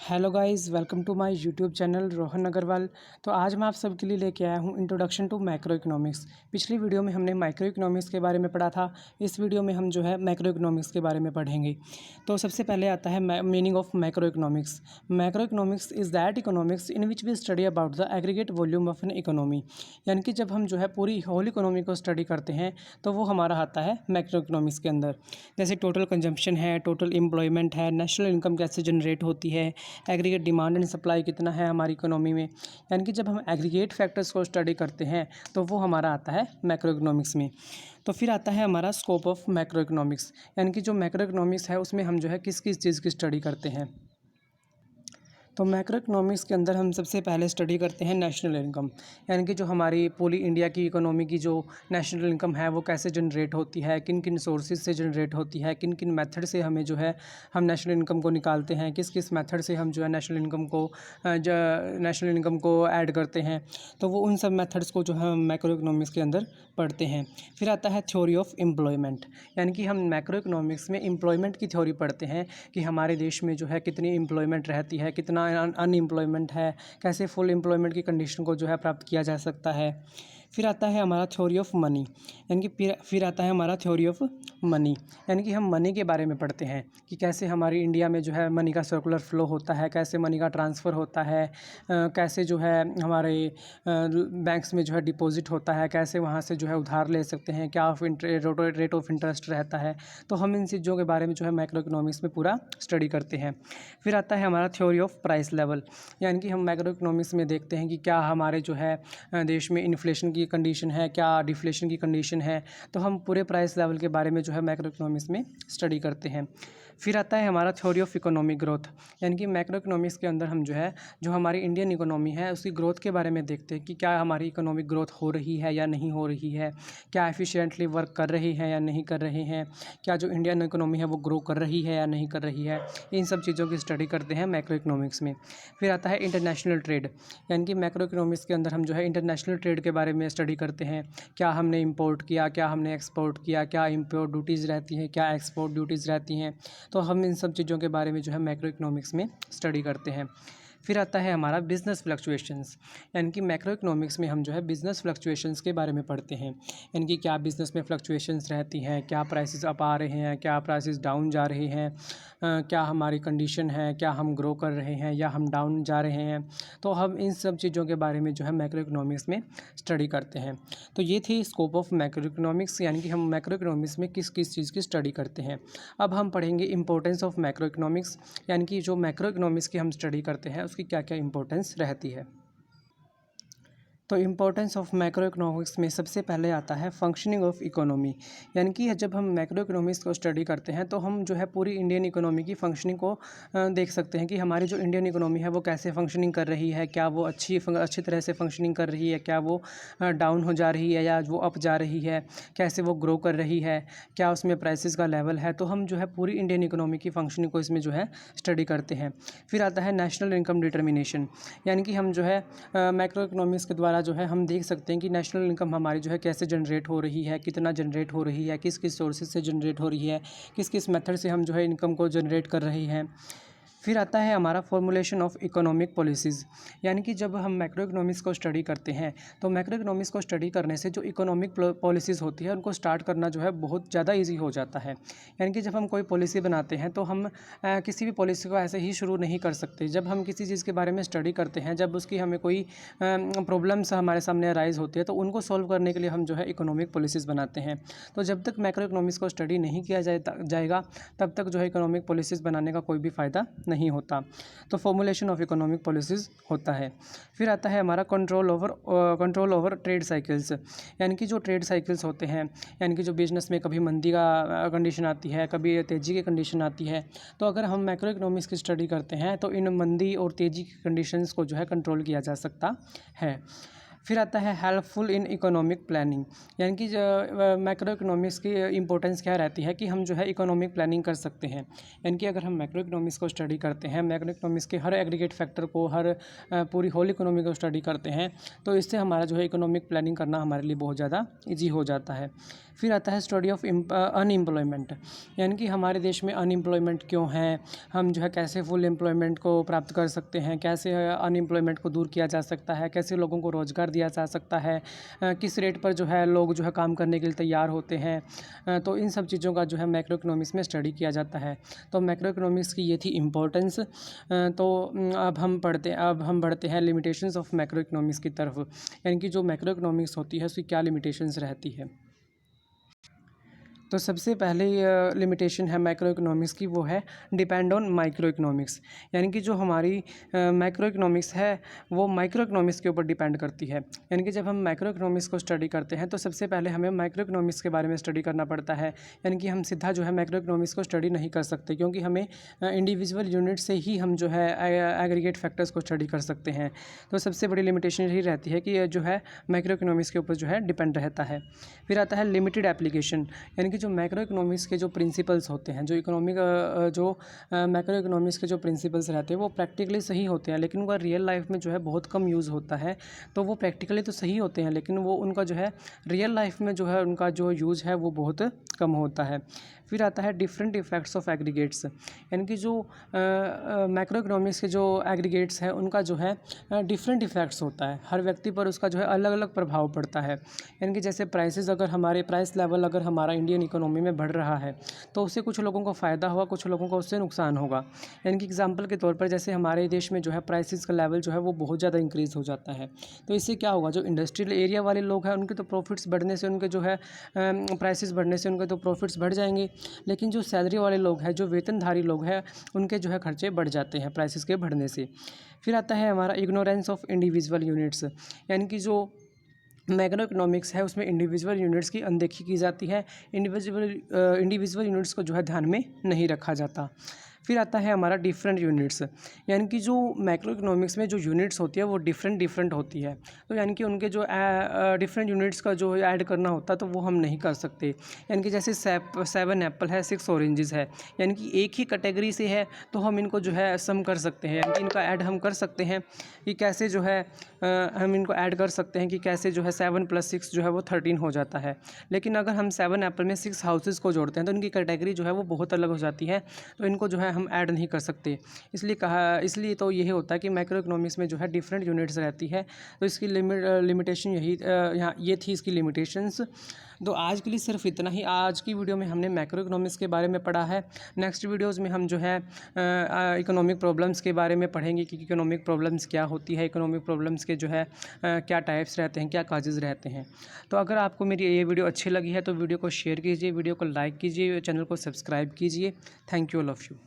Hello guys, welcome to my YouTube channel Rohan Agarwal. तो आज मैं आप सबके लिए लेके आया हूँ इंट्रोडक्शन टू मैक्रो इकोनॉमिक्स। पिछली वीडियो में हमने माइक्रो इकोनॉमिक्स के बारे में पढ़ा था। इस वीडियो में हम जो है मैक्रो इकोनॉमिक्स के बारे में पढ़ेंगे। तो सबसे पहले आता है meaning of macroeconomics. Macroeconomics is that economics in which we study about the aggregate volume of an economy. यानी कि जब हम जो है पूरी होल इकोनॉमी को स्टडी करते हैं तो वो हमारा आता है मैक्रो इकोनॉमिक्स के अंदर। जैसे टोटल कंजम्पशन है, टोटल एम्प्लॉयमेंट है, नेशनल इनकम कैसे जनरेट होती है, एग्रीगेट डिमांड एंड सप्लाई कितना है हमारी इकोनॉमी में। यानी कि जब हम एग्रीगेट फैक्टर्स को स्टडी करते हैं तो वो हमारा आता है मैक्रो इकोनॉमिक्स में। तो फिर आता है हमारा स्कोप ऑफ मैक्रो इकोनॉमिक्स। यानी कि जो मैक्रो इकोनॉमिक्स है उसमें हम जो है किस किस चीज़ की स्टडी करते हैं। तो मैक्रो इकोनॉमिक्स के अंदर हम सबसे पहले स्टडी करते हैं नेशनल इनकम। यानी कि जो हमारी पूरी इंडिया की इकोनॉमी की जो नेशनल इनकम है वो कैसे जनरेट होती है, किन किन सोर्सेज से जनरेट होती है, किन किन मेथड से हमें जो है हम नेशनल इनकम को निकालते हैं, किस किस मेथड से हम जो है नेशनल इनकम को ऐड करते हैं। तो वो उन सब मेथड्स को जो है हम मैक्रो इकोनॉमिक्स के अंदर पढ़ते हैं। फिर आता है थ्योरी ऑफ एम्प्लॉयमेंट। यानी कि हम मैक्रो इकोनॉमिक्स में एम्प्लॉयमेंट की थ्योरी पढ़ते हैं कि हमारे देश में जो है कितनी एम्प्लॉयमेंट रहती है, कितना अनएम्प्लॉयमेंट है, कैसे फुल एम्प्लॉयमेंट की कंडीशन को जो है प्राप्त किया जा सकता है। फिर आता है हमारा थ्योरी ऑफ मनी। यानी कि फिर आता है हमारा थ्योरी ऑफ मनी। यानी कि हम मनी के बारे में पढ़ते हैं कि कैसे हमारी इंडिया में जो है मनी का सर्कुलर फ्लो होता है, कैसे मनी का ट्रांसफ़र होता है, कैसे जो है हमारे बैंक्स में जो है डिपॉजिट होता है, कैसे वहाँ से जो है उधार ले सकते हैं, क्या रेट ऑफ इंटरेस्ट रहता है। तो हम इन चीज़ों के बारे में जो है मैक्रो इकोनॉमिक्स में पूरा स्टडी करते हैं। फिर आता है हमारा थ्योरी ऑफ प्राइस लेवल। यानी कि हम मैक्रो इकोनॉमिक्स में देखते हैं कि क्या हमारे जो है देश में इन्फ्लेशन की कंडीशन है, क्या डिफ्लेशन की कंडीशन है। तो हम पूरे प्राइस लेवल के बारे में जो है मैक्रो इकोनॉमिक्स में स्टडी करते हैं। फिर आता है हमारा थ्योरी ऑफ इकोनॉमिक ग्रोथ। यानी कि मैक्रो इकोनॉमिक्स के अंदर हम जो है जो हमारी इंडियन इकोनॉमी है उसकी ग्रोथ के बारे में देखते हैं कि क्या हमारी इकोनॉमिक ग्रोथ हो रही है या नहीं हो रही है, क्या एफिशिएंटली वर्क कर रही है या नहीं कर रहे हैं, क्या जो इंडियन इकोनॉमी है वो ग्रो कर रही है या नहीं कर रही है। इन सब चीज़ों की स्टडी करते हैं मैक्रो इकोनॉमिक्स में। फिर आता है इंटरनेशनल ट्रेड। यानी कि मैक्रो इकोनॉमिक्स के अंदर हम जो है इंटरनेशनल ट्रेड के बारे में स्टडी करते हैं। क्या हमने इंपोर्ट किया, क्या हमने एक्सपोर्ट किया, क्या इंपोर्ट ड्यूटीज़ रहती हैं, क्या एक्सपोर्ट ड्यूटीज़ रहती हैं। तो हम इन सब चीज़ों के बारे में जो है मैक्रो इकोनॉमिक्स में स्टडी करते हैं। फिर आता है हमारा बिज़नेस फ्लक्चुएशंस। यानी कि मैक्रो इकोनॉमिक्स में हम जो है बिज़नेस फ्लक्चुएशंस के बारे में पढ़ते हैं। यानी कि क्या बिज़नेस में फ्लक्चुएशंस रहती हैं, क्या प्राइसेस अप आ रहे हैं, क्या प्राइसेस डाउन जा रहे हैं, क्या हमारी कंडीशन है, क्या हम ग्रो कर रहे हैं या हम डाउन जा रहे हैं। तो हम इन सब चीज़ों के बारे में जो है मैक्रो इकोनॉमिक्स में स्टडी करते हैं। तो ये थी स्कोप ऑफ मैक्रो इकोनॉमिक्स। यानी कि हम मैक्रो इकोनॉमिक्स में किस किस चीज़ की स्टडी करते हैं। अब हम पढ़ेंगे इंपॉर्टेंस ऑफ मैक्रो इकोनॉमिक्स। यानी कि जो मैक्रो इकोनॉमिक्स की हम स्टडी करते हैं उसकी क्या क्या इंपॉर्टेंस रहती है। तो इम्पोर्टेंस ऑफ मैक्रो इकोनॉमिक्स में सबसे पहले आता है फंक्शनिंग ऑफ इकोनॉमी। यानी कि जब हम मैक्रो इकोनॉमिक्स को स्टडी करते हैं तो हम जो है पूरी इंडियन इकोनॉमी की फंक्शनिंग को देख सकते हैं कि हमारी जो इंडियन इकोनॉमी है वो कैसे फंक्शनिंग कर रही है, क्या वो अच्छी तरह से फंक्शनिंग कर रही है, क्या वो डाउन हो जा रही है या वो अप जा रही है, कैसे वो ग्रो कर रही है, क्या उसमें प्राइसेस का लेवल है। तो हम जो है पूरी इंडियन इकोनॉमी की फंक्शनिंग को इसमें जो है स्टडी करते हैं। फिर आता है नेशनल इनकम डिटर्मिनेशन। यानी कि हम जो है मैक्रो इकोनॉमिक्स के द्वारा जो है हम देख सकते हैं कि नेशनल इनकम हमारी जो है कैसे जनरेट हो रही है, कितना जनरेट हो रही है, किस किस सोर्सेज से जनरेट हो रही है, किस किस मेथड से हम जो है इनकम को जनरेट कर रहे हैं। फिर आता है हमारा फॉर्मुलेशन ऑफ इकोनॉमिक पॉलिसीज़। यानी कि जब हम मैक्रो इकोनॉमिक्स को स्टडी करते हैं तो मैक्रो इकोनॉमिक्स को स्टडी करने से जो इकोनॉमिक पॉलिसीज़ होती है उनको स्टार्ट करना जो है बहुत ज़्यादा इजी हो जाता है। यानी कि जब हम कोई पॉलिसी बनाते हैं तो हम किसी भी पॉलिसी को ऐसे ही शुरू नहीं कर सकते। जब हम किसी चीज़ के बारे में स्टडी करते हैं, जब उसकी हमें कोई प्रॉब्लम्स हमारे सामने अराइज होती है तो उनको सॉल्व करने के लिए हम जो है इकोनॉमिक पॉलिसीज़ बनाते हैं। तो जब तक मैक्रो इकोनॉमिक्स को स्टडी नहीं किया जाएगा तब तक जो है इकोनॉमिक पॉलिसीज़ बनाने का कोई भी फ़ायदा नहीं होता। तो फॉर्मुलेशन ऑफ इकोनॉमिक पॉलिसीज़ होता है। फिर आता है हमारा कंट्रोल ओवर ट्रेड साइकिल्स। यानी कि जो ट्रेड साइकिल्स होते हैं, यानी कि जो बिजनेस में कभी मंदी का कंडीशन आती है, कभी तेज़ी की कंडीशन आती है। तो अगर हम मैक्रो इकोनॉमिक्स की स्टडी करते हैं तो इन मंदी और तेज़ी की कंडीशंस को जो है कंट्रोल किया जा सकता है। फिर आता है हेल्पफुल इन इकोनॉमिक प्लानिंग, यानी कि मैक्रो इकोनॉमिक्स की इंपॉर्टेंस क्या रहती है कि हम जो है इकोनॉमिक प्लानिंग कर सकते हैं। यानी कि अगर हम मैक्रो इकोनॉमिक्स को स्टडी करते हैं, मैक्रो इकोनॉमिक्स के हर एग्रीगेट फैक्टर को, हर पूरी होल इकोनॉमी को स्टडी करते हैं, तो इससे हमारा जो है इकोनॉमिक प्लानिंग करना हमारे लिए बहुत ज़्यादा ईजी हो जाता है। फिर आता है स्टडी ऑफ अनएम्प्लॉयमेंट, यानी कि हमारे देश में अनएम्प्लॉयमेंट क्यों है, हम जो है कैसे फुल एम्प्लॉयमेंट को प्राप्त कर सकते हैं, कैसे अनएम्प्लॉयमेंट को दूर किया जा सकता है, कैसे लोगों को रोज़गार दिया जा सकता है, किस रेट पर जो है लोग जो है काम करने के लिए तैयार होते हैं। तो इन सब चीज़ों का जो है मैक्रो इकोनॉमिक्स में स्टडी किया जाता है। तो मैक्रो इकोनॉमिक्स की ये थी इम्पोर्टेंस। तो अब हम बढ़ते हैं लिमिटेशंस ऑफ मैक्रो इकोनॉमिक्स की तरफ, यानी कि जो मैक्रो इकोनॉमिक्स होती है उसकी क्या लिमिटेशंस रहती है। तो सबसे पहले लिमिटेशन है मैक्रो इकोनॉमिक्स की, वो है डिपेंड ऑन माइक्रो इकोनॉमिक्स, यानी कि जो हमारी मैक्रो इकोनॉमिक्स है वो माइक्रो इकोनॉमिक्स के ऊपर डिपेंड करती है। यानी कि जब हम मैक्रो इकोनॉमिक्स को स्टडी करते हैं तो सबसे पहले हमें माइक्रो इकोनॉमिक्स के बारे में स्टडी करना पड़ता है। यानी कि हम सीधा जो है मैक्रो इकोनॉमिक्स को स्टडी नहीं कर सकते, क्योंकि हमें इंडिविजुअल यूनिट से ही हम जो है एग्रीगेट फैक्टर्स को स्टडी कर सकते हैं। तो सबसे बड़ी लिमिटेशन यही रहती है कि जो है मैक्रो इकोनॉमिक्स के ऊपर जो है डिपेंड रहता है। फिर आता है लिमिटेड एप्लीकेशन, यानी कि जो मैक्रो इकोनॉमिक्स के जो प्रिंसिपल्स होते हैं, जो मैक्रो इकोनॉमिक्स के जो प्रिंसिपल्स रहते हैं वो प्रैक्टिकली सही होते हैं, लेकिन उनका रियल लाइफ में जो है बहुत कम यूज़ होता है। तो वो प्रैक्टिकली तो सही होते हैं, लेकिन वो उनका जो है रियल लाइफ में जो है उनका जो यूज़ है वो बहुत कम होता है। फिर आता है डिफरेंट इफेक्ट्स ऑफ एग्रीगेट्स, यानी कि जो मैक्रो इकोनॉमिक्स के जो एग्रीगेट्स हैं उनका जो है डिफरेंट इफेक्ट्स होता है, हर व्यक्ति पर उसका जो है अलग अलग प्रभाव पड़ता है। यानी कि जैसे प्राइसेस, अगर हमारे प्राइस लेवल अगर हमारा इंडियन इकोनॉमी में बढ़ रहा है तो उससे कुछ लोगों को फ़ायदा होगा, कुछ लोगों को उससे नुकसान होगा। यानी कि एग्जांपल के तौर पर जैसे हमारे देश में जो है प्राइसेस का लेवल जो है वो बहुत ज़्यादा इंक्रीज़ हो जाता है, तो इससे क्या होगा, जो इंडस्ट्रियल एरिया वाले लोग हैं उनके तो प्रॉफिट्स बढ़ने से, उनके जो है प्राइसेस बढ़ने से उनके तो प्रॉफिट्स बढ़ जाएंगे, लेकिन जो सैलरी वाले लोग हैं, जो वेतनधारी लोग हैं, उनके जो है खर्चे बढ़ जाते हैं प्राइसेस के बढ़ने से। फिर आता है हमारा इग्नोरेंस ऑफ इंडिविजुअल यूनिट्स, यानी कि जो मैक्रो इकोनॉमिक्स है उसमें इंडिविजुअल यूनिट्स की अनदेखी की जाती है, इंडिविजुअल यूनिट्स को जो है ध्यान में नहीं रखा जाता। फिर आता है हमारा डिफरेंट यूनिट्स, यानी कि जो मैक्रो इकोनॉमिक्स में जो यूनिट्स होती है वो डिफरेंट होती है, तो यानी कि उनके जो डिफरेंट यूनिट्स का जो ऐड करना होता है तो वो हम नहीं कर सकते। यानी कि जैसे 7 एप्पल है, 6 ऑरेंजेस है, यानी कि एक ही कैटेगरी से है तो हम इनको जो है सम कर सकते हैं, यानी कि इनका ऐड हम कर सकते हैं कि कैसे जो है हम इनको ऐड कर सकते हैं कि कैसे जो है 7 + 6 जो है वो 13 हो जाता है। लेकिन अगर हम 7 एप्पल में 6 हाउसेस को जोड़ते हैं तो इनकी कैटेगरी जो है वो बहुत अलग हो जाती है, तो इनको जो है हम ऐड नहीं कर सकते। इसलिए तो यही होता है कि मैक्रो इकोनॉमिक्स में जो है डिफरेंट यूनिट्स रहती है, तो इसकी लिमिटेशन यही यहाँ ये थी इसकी लिमिटेशंस। तो आज के लिए सिर्फ इतना ही। आज की वीडियो में हमने मैक्रो इकोनॉमिक्स के बारे में पढ़ा है। नेक्स्ट वीडियोज़ में हम जो है इकोनॉमिक प्रॉब्लम्स के बारे में पढ़ेंगे कि इकोनॉमिक प्रॉब्लम्स क्या होती है, इकोनॉमिक प्रॉब्लम्स के जो है क्या टाइप्स रहते हैं, क्या काजेज़ रहते हैं। तो अगर आपको मेरी ये वीडियो अच्छी लगी है तो वीडियो को शेयर कीजिए, वीडियो को लाइक कीजिए, चैनल को सब्सक्राइब कीजिए। Thank you all of you.